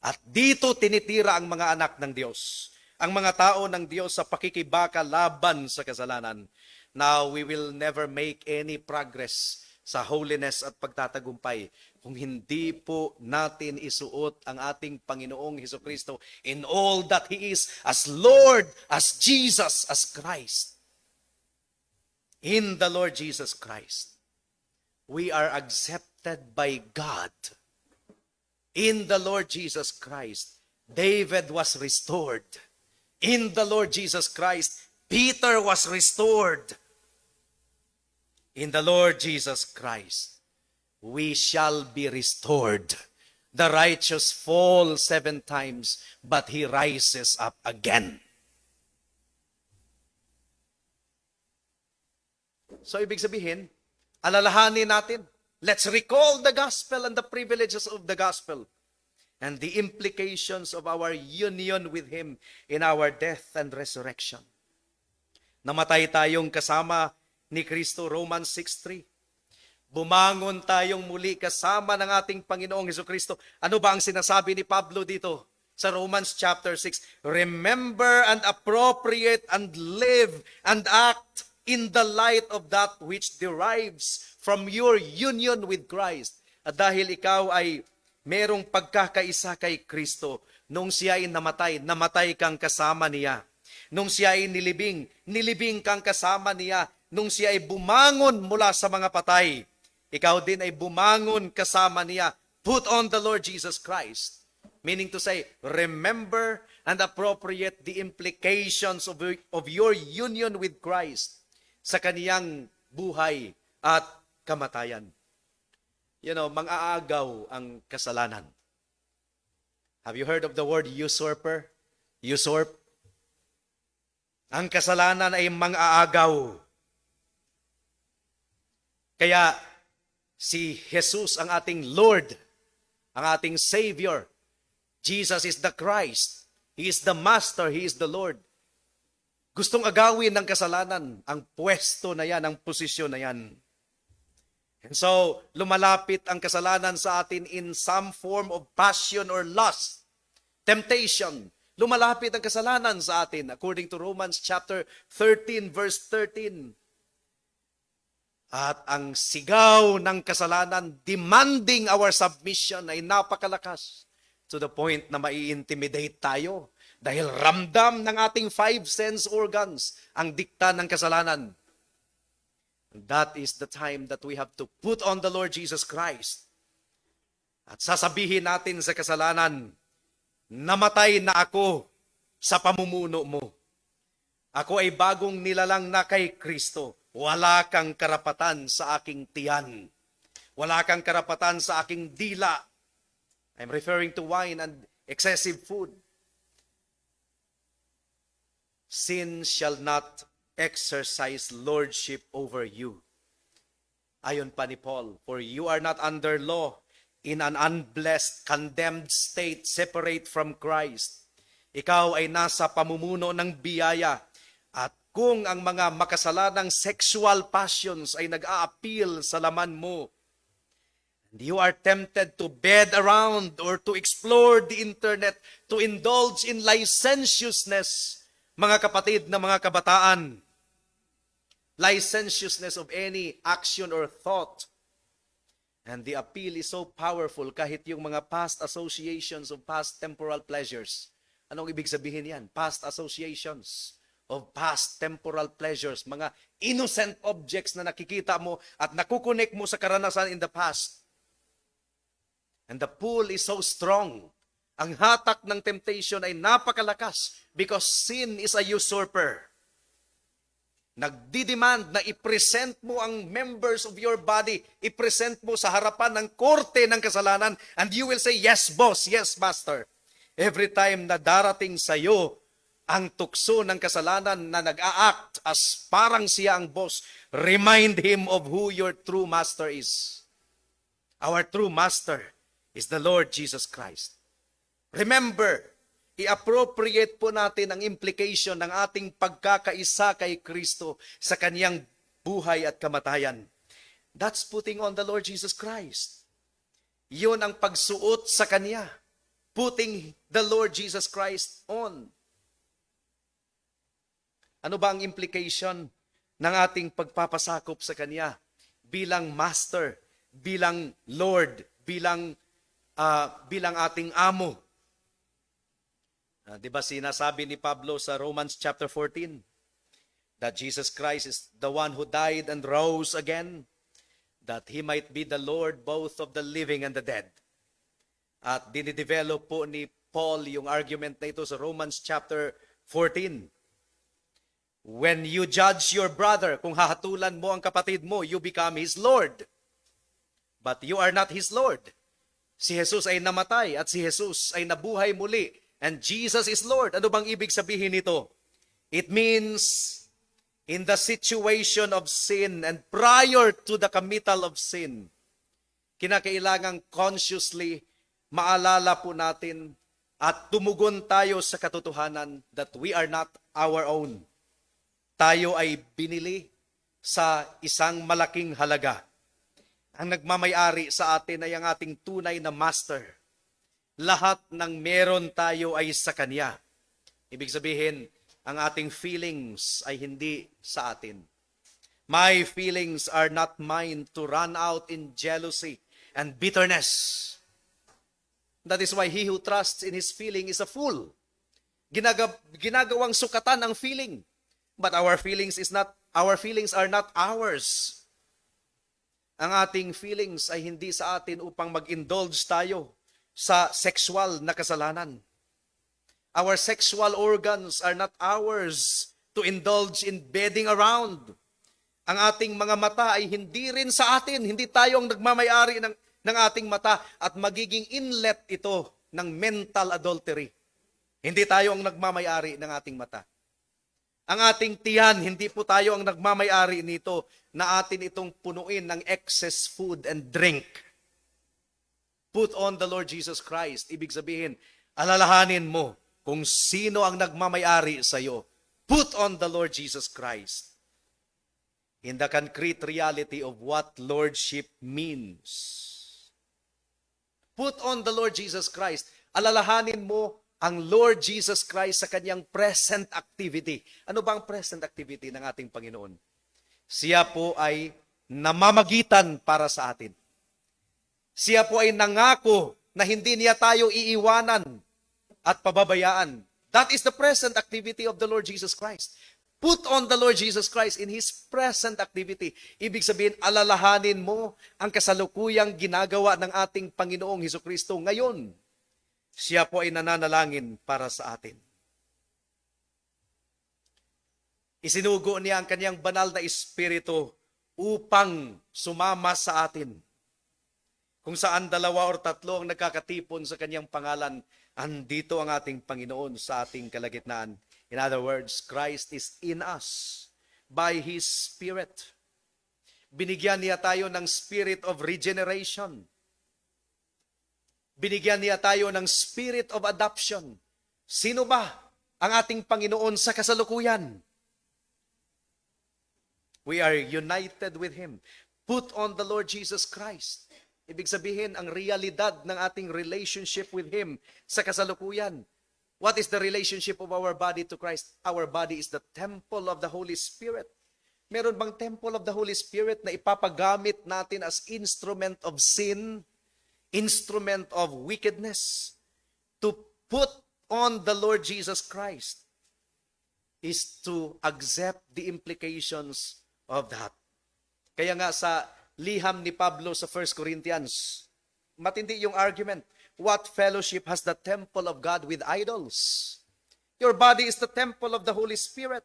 At dito tinitira ang mga anak ng Diyos, ang mga tao ng Diyos sa pakikibaka laban sa kasalanan. Now, we will never make any progress sa holiness at pagtatagumpay kung hindi po natin isuot ang ating Panginoong Hesukristo in all that He is, as Lord, as Jesus, as Christ. In the Lord Jesus Christ, we are accepted by God. In the Lord Jesus Christ, David was restored. In the Lord Jesus Christ, Peter was restored. In the Lord Jesus Christ, we shall be restored. The righteous fall 7 times, but he rises up again. So ibig sabihin, alalahanin natin, let's recall the gospel and the privileges of the gospel and the implications of our union with Him in our death and resurrection. Namatay tayong kasama ni Kristo, Romans 6:3. Bumangon tayong muli kasama ng ating Panginoong Hesukristo. Ano ba ang sinasabi ni Pablo dito sa Romans chapter 6? Remember and appropriate and live and act in the light of that which derives from your union with Christ. At dahil ikaw ay merong pagkakaisa kay Kristo, nung siya ay namatay kang kasama niya. Nung siya ay nilibing kang kasama niya. Nung siya ay bumangon mula sa mga patay, ikaw din ay bumangon kasama niya. Put on the Lord Jesus Christ. Meaning to say, remember and appropriate the implications of your union with Christ sa kaniyang buhay at kamatayan. mang-aagaw ang kasalanan. Have you heard of the word usurper? Usurp. Ang kasalanan ay mang-aagaw. Kaya si Jesus ang ating Lord, ang ating Savior. Jesus is the Christ. He is the Master. He is the Lord. Gustong agawin ng kasalanan ang pwesto na yan, ang posisyon na yan. And so, lumalapit ang kasalanan sa atin in some form of passion or lust, temptation. Lumalapit ang kasalanan sa atin according to Romans chapter 13 verse 13. At ang sigaw ng kasalanan demanding our submission ay napakalakas to the point na mai-intimidate tayo dahil ramdam ng ating 5 sense organs ang dikta ng kasalanan. That is the time that we have to put on the Lord Jesus Christ. At sasabihin natin sa kasalanan, namatay na ako sa pamumuno mo. Ako ay bagong nilalang na kay Kristo. Wala kang karapatan sa aking tiyan. Wala kang karapatan sa aking dila. I'm referring to wine and excessive food. Sin shall not exercise lordship over you. Ayon pa ni Paul, for you are not under law in an unblessed, condemned state, separate from Christ. Ikaw ay nasa pamumuno ng biyaya. At kung ang mga makasalanang sexual passions ay nag-a-appeal sa laman mo, and you are tempted to bed around or to explore the internet, to indulge in licentiousness, mga kapatid na mga kabataan, licentiousness of any action or thought. And the appeal is so powerful kahit yung mga past associations of past temporal pleasures. Anong ibig sabihin yan? Past associations of past temporal pleasures. Mga innocent objects na nakikita mo at nakukonek mo sa karanasan in the past. And the pull is so strong. Ang hatak ng temptation ay napakalakas because sin is a usurper. Nagdidemand na i-present mo ang members of your body, i-present mo sa harapan ng korte ng kasalanan, and you will say, yes, boss, yes, master. Every time na darating sa iyo ang tukso ng kasalanan na nag-a-act as parang siya ang boss, remind him of who your true master is. Our true master is the Lord Jesus Christ. Remember, i-appropriate po natin ang implication ng ating pagkakaisa kay Kristo sa kaniyang buhay at kamatayan. That's putting on the Lord Jesus Christ. Yun ang pagsuot sa kaniya. Putting the Lord Jesus Christ on. Ano ba ang implication ng ating pagpapasakop sa kaniya? Bilang Master, bilang Lord, bilang ating amo. Diba sinasabi ni Pablo sa Romans chapter 14 that Jesus Christ is the one who died and rose again, that He might be the Lord both of the living and the dead. At dinidevelop po ni Paul yung argument na ito sa Romans chapter 14. When you judge your brother, kung hahatulan mo ang kapatid mo, you become his Lord. But you are not his Lord. Si Jesus ay namatay at si Jesus ay nabuhay muli. And Jesus is Lord. Ano bang ibig sabihin nito? It means in the situation of sin and prior to the committal of sin, kinakailangang consciously maalala po natin at tumugon tayo sa katotohanan that we are not our own. Tayo ay binili sa isang malaking halaga. Ang nagmamayari sa atin ay ang ating tunay na master. Lahat ng meron tayo ay sa Kanya. Ibig sabihin, ang ating feelings ay hindi sa atin. My feelings are not mine to run out in jealousy and bitterness. That is why he who trusts in his feeling is a fool. Ginagawang sukatan ang feeling. But our feelings are not ours. Ang ating feelings ay hindi sa atin upang mag-indulge tayo sa sexual na kasalanan. Our sexual organs are not ours to indulge in bedding around. Ang ating mga mata ay hindi rin sa atin. Hindi tayo ang nagmamayari ng ating mata at magiging inlet ito ng mental adultery. Hindi tayo ang nagmamayari ng ating mata. Ang ating tiyan, hindi po tayo ang nagmamayari nito na atin itong punuin ng excess food and drink. Put on the Lord Jesus Christ. Ibig sabihin, alalahanin mo kung sino ang nagmamayari sa iyo. Put on the Lord Jesus Christ. In the concrete reality of what lordship means. Put on the Lord Jesus Christ. Alalahanin mo ang Lord Jesus Christ sa kanyang present activity. Ano ba ang present activity ng ating Panginoon? Siya po ay namamagitan para sa atin. Siya po ay nangako na hindi niya tayo iiwanan at pababayaan. That is the present activity of the Lord Jesus Christ. Put on the Lord Jesus Christ in His present activity. Ibig sabihin, alalahanin mo ang kasalukuyang ginagawa ng ating Panginoong Hesukristo ngayon. Siya po ay nananalangin para sa atin. Isinugo niya ang kanyang banal na espiritu upang sumama sa atin. Kung saan 2 o 3 ang nagkakatipon sa kanyang pangalan, andito ang ating Panginoon sa ating kalagitnaan. In other words, Christ is in us by His Spirit. Binigyan niya tayo ng spirit of regeneration. Binigyan niya tayo ng spirit of adoption. Sino ba ang ating Panginoon sa kasalukuyan? We are united with Him. Put on the Lord Jesus Christ. Ibig sabihin, ang realidad ng ating relationship with Him sa kasalukuyan. What is the relationship of our body to Christ? Our body is the temple of the Holy Spirit. Meron bang temple of the Holy Spirit na ipapagamit natin as instrument of sin, instrument of wickedness? To put on the Lord Jesus Christ is to accept the implications of that. Kaya nga sa liham ni Pablo sa 1 Corinthians, matindi yung argument. What fellowship has the temple of God with idols? Your body is the temple of the Holy Spirit.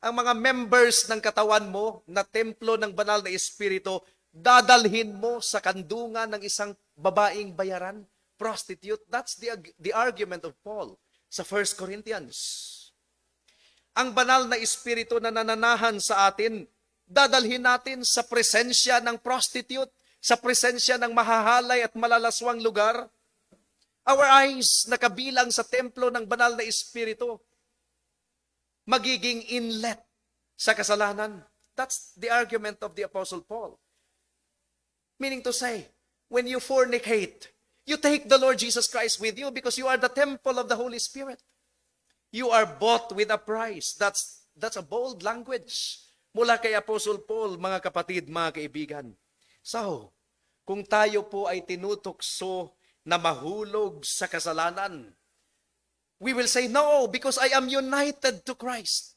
Ang mga members ng katawan mo na templo ng banal na Espiritu, dadalhin mo sa kandungan ng isang babaeng bayaran, prostitute. That's the argument of Paul sa 1 Corinthians. Ang banal na Espiritu na nananahan sa atin, dadalhin natin sa presensya ng prostitute, sa presensya ng mahahalay at malalaswang lugar. Our eyes, nakabilang sa templo ng banal na Espiritu, magiging inlet sa kasalanan. That's the argument of the Apostle Paul. Meaning to say, when you fornicate, you take the Lord Jesus Christ with you because you are the temple of the Holy Spirit. You are bought with a price. That's a bold language mula kay Apostle Paul, mga kapatid, mga kaibigan. So, kung tayo po ay tinutukso na mahulog sa kasalanan, we will say, no, because I am united to Christ.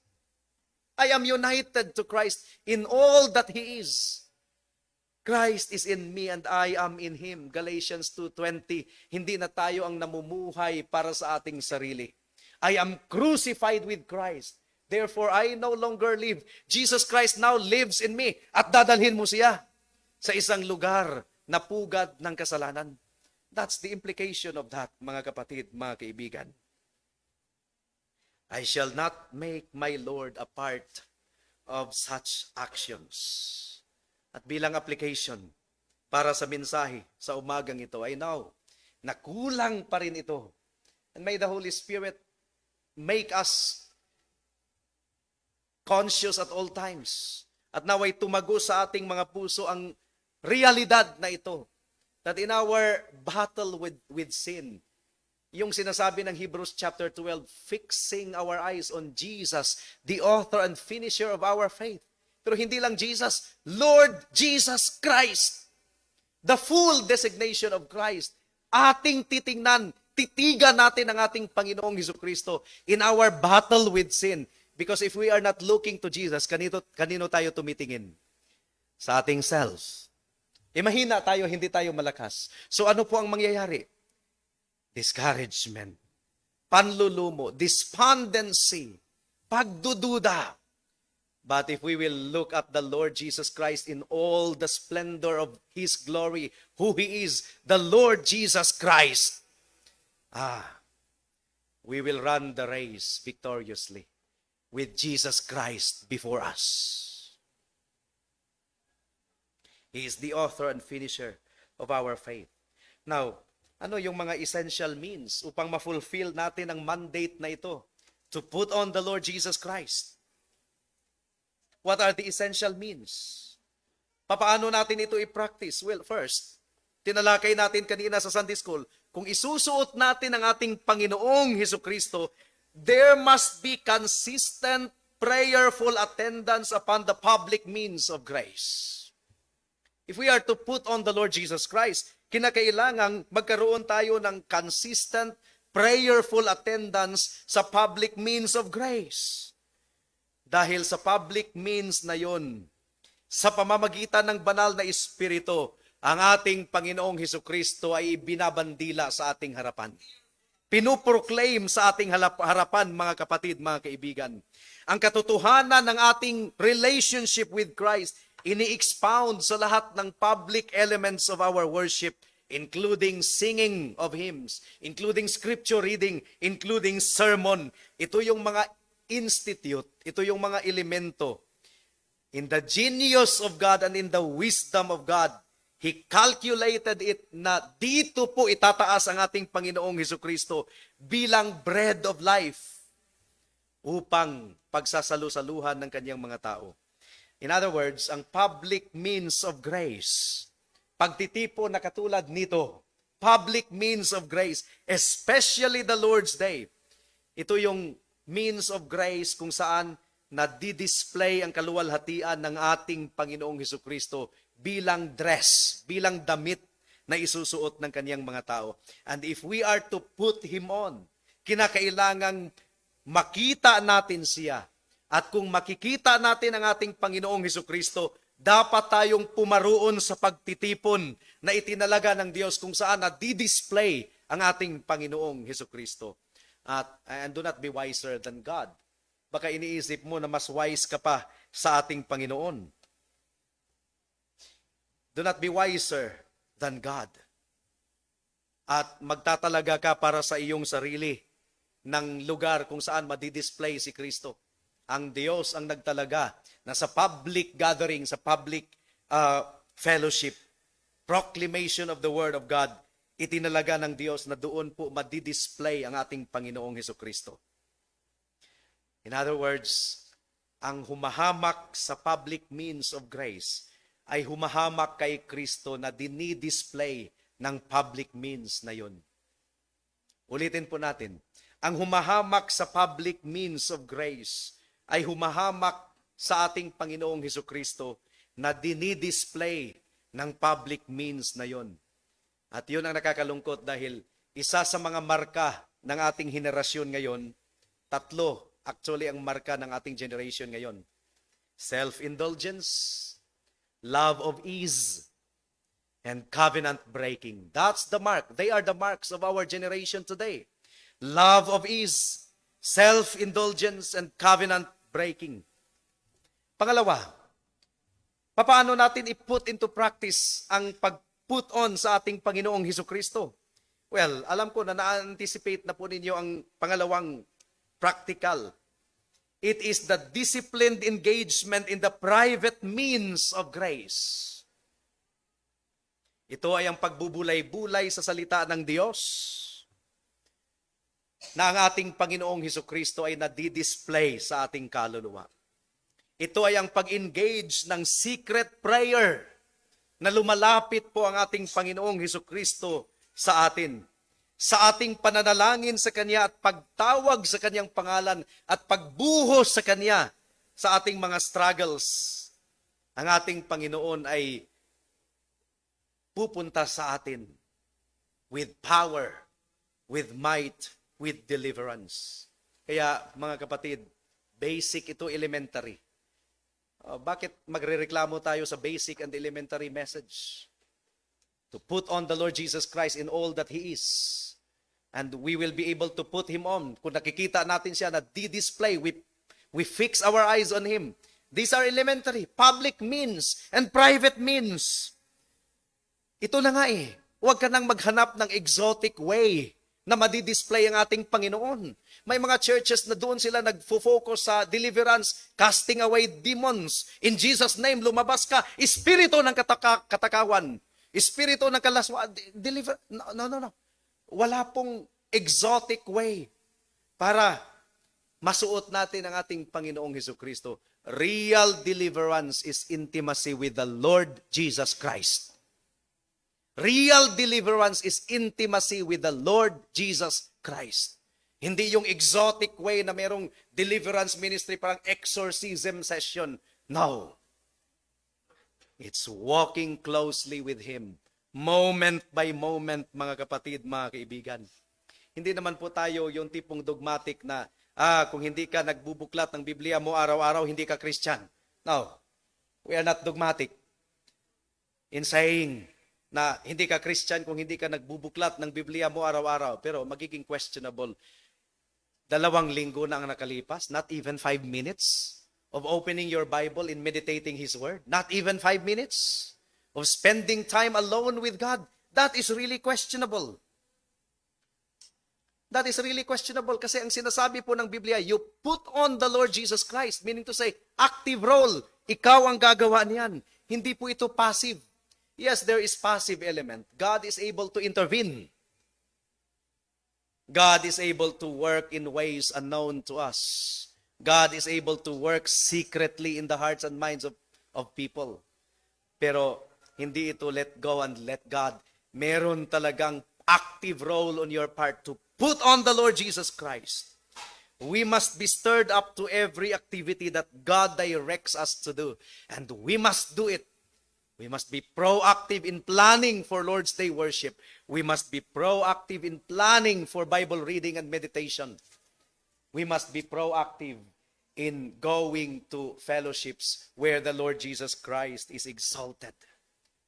I am united to Christ in all that He is. Christ is in me and I am in Him. Galatians 2:20, hindi na tayo ang namumuhay para sa ating sarili. I am crucified with Christ. Therefore, I no longer live. Jesus Christ now lives in me. At dadalhin mo siya sa isang lugar na pugad ng kasalanan. That's the implication of that, mga kapatid, mga kaibigan. I shall not make my Lord a part of such actions. At bilang application para sa mensahe sa umagang ito, I know na kulang pa rin ito. And may the Holy Spirit make us conscious at all times. At naway tumago sa ating mga puso ang realidad na ito. That in our battle with sin, yung sinasabi ng Hebrews chapter 12, fixing our eyes on Jesus, the author and finisher of our faith. Pero hindi lang Jesus, Lord Jesus Christ. The full designation of Christ. Ating titingnan, titigan natin ang ating Panginoong Hesukristo in our battle with sin. Because if we are not looking to Jesus, kanino tayo tumitingin? Sa ating self. Mahina tayo, hindi tayo malakas. So ano po ang mangyayari? Discouragement, panlulumo, despondency, pagdududa. But if we will look at the Lord Jesus Christ in all the splendor of His glory, who He is, the Lord Jesus Christ, we will run the race victoriously with Jesus Christ before us. He is the author and finisher of our faith. Now, ano yung mga essential means upang ma-fulfill natin ang mandate na ito? To put on the Lord Jesus Christ. What are the essential means? Paano natin ito i-practice? Well, first, tinalakay natin kanina sa Sunday School, kung isusuot natin ang ating Panginoong Hesukristo, there must be consistent, prayerful attendance upon the public means of grace. If we are to put on the Lord Jesus Christ, kinakailangang magkaroon tayo ng consistent, prayerful attendance sa public means of grace. Dahil sa public means na yon, sa pamamagitan ng banal na Espiritu, ang ating Panginoong Hesukristo ay binabandila sa ating harapan. Pinuproclaim sa ating harapan, mga kapatid, mga kaibigan. Ang katotohanan ng ating relationship with Christ, ini-expound sa lahat ng public elements of our worship, including singing of hymns, including scripture reading, including sermon. Ito yung mga institute, ito yung mga elemento. In the genius of God and in the wisdom of God, He calculated it na dito po itataas ang ating Panginoong Hesukristo bilang bread of life upang pagsasalu-saluhan ng kanyang mga tao. In other words, ang public means of grace, pagtitipon na katulad nito, public means of grace, especially the Lord's Day, ito yung means of grace kung saan na-display ang kaluwalhatian ng ating Panginoong Hesukristo bilang dress, bilang damit na isusuot ng kaniyang mga tao. And if we are to put Him on, kinakailangang makita natin siya. At kung makikita natin ang ating Panginoong Hesukristo, dapat tayong pumaroon sa pagtitipon na itinalaga ng Diyos kung saan na-display ang ating Panginoong Hesukristo. And do not be wiser than God. Baka iniisip mo na mas wise ka pa sa ating Panginoon. Do not be wiser than God. At magtatalaga ka para sa iyong sarili ng lugar kung saan madidisplay si Kristo. Ang Diyos ang nagtalaga na sa public gathering, sa public fellowship, proclamation of the Word of God, itinalaga ng Diyos na doon po madidisplay ang ating Panginoong Hesukristo. In other words, ang humahamak sa public means of grace ay humahamak kay Kristo na dinidisplay ng public means na yon. Ulitin po natin, ang humahamak sa public means of grace ay humahamak sa ating Panginoong Hesukristo na dinidisplay ng public means na yon. At yun ang nakakalungkot dahil isa sa mga marka ng ating henerasyon ngayon, tatlo actually ang marka ng ating generation ngayon. Self-indulgence, love of ease, and covenant breaking. That's the mark. They are the marks of our generation today. Love of ease, self-indulgence, and covenant breaking. Pangalawa, paano natin i-put into practice ang pag-put on sa ating Panginoong Hesukristo? Well, alam ko na na-anticipate na po ninyo ang pangalawang practical. It is the disciplined engagement in the private means of grace. Ito ay ang pagbubulay-bulay sa salita ng Diyos na ang ating Panginoong Hesukristo ay nadidisplay sa ating kaluluwa. Ito ay ang pag-engage ng secret prayer na lumalapit po ang ating Panginoong Hesukristo sa atin. Sa ating pananalangin sa Kanya at pagtawag sa Kanyang pangalan at pagbuhos sa Kanya sa ating mga struggles, ang ating Panginoon ay pupunta sa atin with power, with might, with deliverance. Kaya mga kapatid, basic ito, elementary. Bakit magrereklamo tayo sa basic and elementary message? To put on the Lord Jesus Christ in all that He is. And we will be able to put Him on. Kung nakikita natin siya na di-display, we fix our eyes on Him. These are elementary. Public means and private means. Ito na nga eh. Huwag ka nang maghanap ng exotic way na madidisplay ang ating Panginoon. May mga churches na doon sila nagfo-focus sa deliverance, casting away demons. In Jesus' name, lumabas ka. Espiritu ng katakawan. Espiritu ng kalaswa. Deliver. No. Wala pong exotic way para masuot natin ang ating Panginoong Hesukristo. Real deliverance is intimacy with the Lord Jesus Christ. Real deliverance is intimacy with the Lord Jesus Christ. Hindi yung exotic way na merong deliverance ministry, parang exorcism session. No. It's walking closely with Him. Moment by moment, mga kapatid, mga kaibigan. Hindi naman po tayo yung tipong dogmatic na, kung hindi ka nagbubuklat ng Biblia mo araw-araw, hindi ka Christian. No. We are not dogmatic in saying na hindi ka Christian kung hindi ka nagbubuklat ng Biblia mo araw-araw. Pero magiging questionable. 2 linggo na ang nakalipas, not even 5 minutes of opening your Bible and meditating His Word. Not even 5 minutes of spending time alone with God. That is really questionable. That is really questionable kasi ang sinasabi po ng Biblia, you put on the Lord Jesus Christ, meaning to say, active role. Ikaw ang gagawa niyan. Hindi po ito passive. Yes, there is passive element. God is able to intervene. God is able to work in ways unknown to us. God is able to work secretly in the hearts and minds of people. Pero hindi ito let go and let God. Meron talagang active role on your part to put on the Lord Jesus Christ. We must be stirred up to every activity that God directs us to do. And we must do it. We must be proactive in planning for Lord's Day worship. We must be proactive in planning for Bible reading and meditation. We must be proactive in going to fellowships where the Lord Jesus Christ is exalted.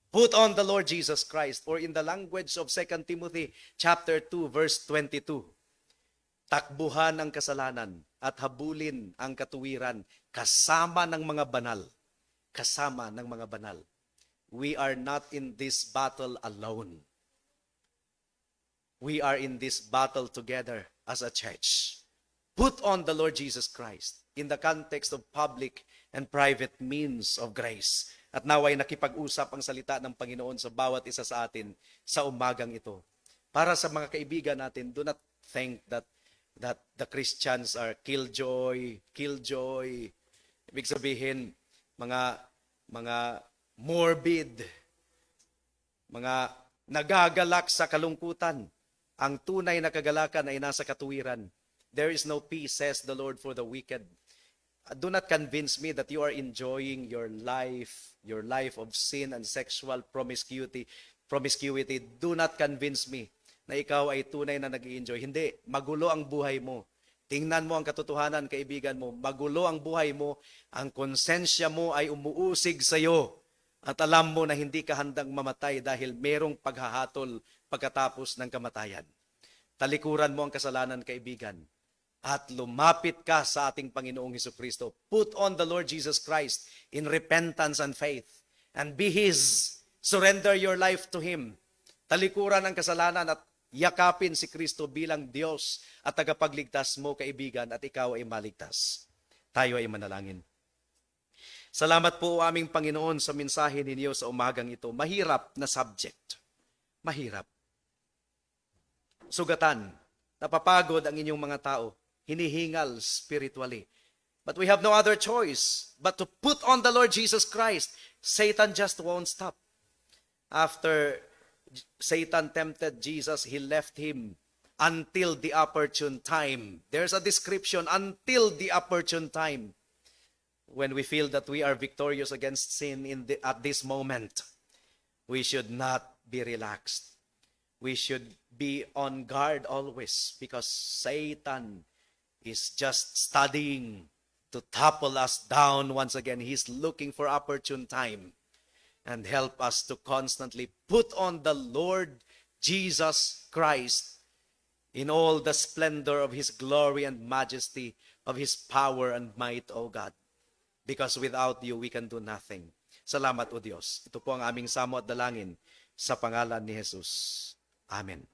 Put on the Lord Jesus Christ, or in the language of 2 Timothy chapter 2 verse 22. Takbuhan ang kasalanan at habulin ang katuwiran kasama ng mga banal. Kasama ng mga banal. We are not in this battle alone. We are in this battle together as a church. Put on the Lord Jesus Christ in the context of public and private means of grace. At naway nakipag-usap ang salita ng Panginoon sa bawat isa sa atin sa umagang ito. Para sa mga kaibigan natin, do not think that the Christians are killjoy. Ibig sabihin, mga morbid, mga nagagalak sa kalungkutan. Ang tunay na kagalakan ay nasa katuwiran. There is no peace, says the Lord, for the wicked. Do not convince me that you are enjoying your life of sin and sexual promiscuity. Do not convince me na ikaw ay tunay na nag-i-enjoy. Hindi, magulo ang buhay mo. Tingnan mo ang katotohanan, kaibigan mo. Magulo ang buhay mo, ang konsensya mo ay umuusig sa iyo. At alam mo na hindi ka handang mamatay dahil merong paghahatol pagkatapos ng kamatayan. Talikuran mo ang kasalanan, kaibigan. At lumapit ka sa ating Panginoong Hesukristo. Put on the Lord Jesus Christ in repentance and faith. And be His. Surrender your life to Him. Talikuran ang kasalanan at yakapin si Kristo bilang Diyos at tagapagligtas mo, kaibigan, at ikaw ay maligtas. Tayo ay manalangin. Salamat po aming Panginoon sa mensahe ninyo sa umagang ito. Mahirap na subject. Mahirap. Sugatan. Napapagod ang inyong mga tao. Hinihingal spiritually. But we have no other choice but to put on the Lord Jesus Christ. Satan just won't stop. After Satan tempted Jesus, he left him until the opportune time. There's a description, until the opportune time. When we feel that we are victorious against sin at this moment, we should not be relaxed. We should be on guard always because Satan is just studying to topple us down once again. He's looking for opportune time and help us to constantly put on the Lord Jesus Christ in all the splendor of His glory and majesty, of His power and might, O God. because without you, we can do nothing. Salamat, O Diyos. Ito po ang aming samo at dalangin sa pangalan ni Jesus. Amen.